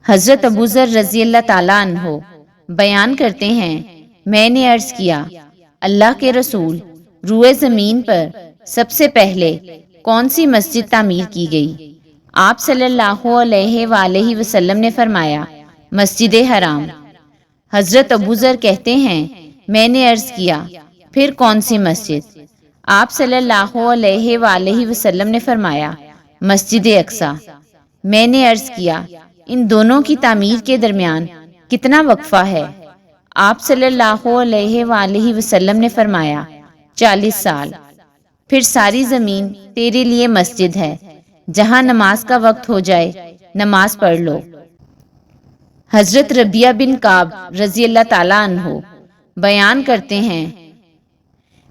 حضرت ابو ذر رضی اللہ تعالیٰ عنہ بیان کرتے ہیں، میں نے عرض کیا، اللہ کے رسول، روئے زمین پر سب سے پہلے کون سی مسجد تعمیر کی گئی؟ آپ صلی اللہ علیہ وآلہ وسلم نے فرمایا، مسجد حرام۔ حضرت ابو ذر کہتے ہیں، میں نے عرض کیا، پھر کون سی مسجد؟ آپ صلی اللہ علیہ وآلہ وسلم نے فرمایا، مسجد اقصیٰ۔ میں نے عرض کیا، ان دونوں کی تعمیر کے درمیان کتنا وقفہ ہے؟ آپ صلی اللہ علیہ وآلہ وسلم نے فرمایا، 40 سال۔ پھر ساری زمین تیرے لیے مسجد ہے، جہاں نماز کا وقت ہو جائے نماز پڑھ لو۔ حضرت ربیعہ بن کعب رضی اللہ تعالیٰ عنہ بیان کرتے ہیں،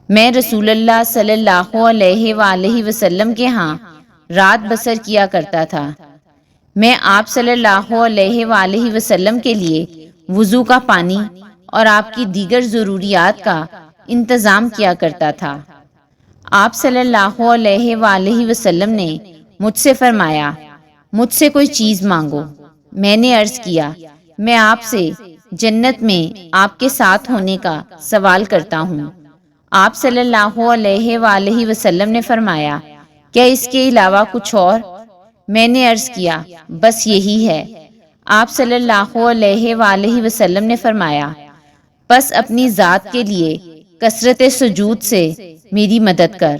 میں رسول اللہ صلی اللہ علیہ وآلہ وسلم کے ہاں رات بسر کیا کرتا تھا۔ میں آپ صلی اللہ علیہ وآلہ وسلم کے لیے وضو کا پانی اور آپ کی دیگر ضروریات کا انتظام کیا کرتا تھا۔ آپ صلی اللہ علیہ وآلہ وسلم نے مجھ سے فرمایا، مجھ سے کوئی چیز مانگو۔ میں نے عرض کیا، میں آپ سے جنت میں آپ کے ساتھ ہونے کا سوال کرتا ہوں۔ آپ صلی اللہ علیہ وآلہ وسلم نے فرمایا، کیا اس کے علاوہ کچھ اور؟ میں نے عرض کیا، بس یہی ہے۔ آپ صلی اللہ علیہ وآلہ وسلم نے فرمایا، پس اپنی ذات کے لیے کثرت سجود سے میری مدد کر۔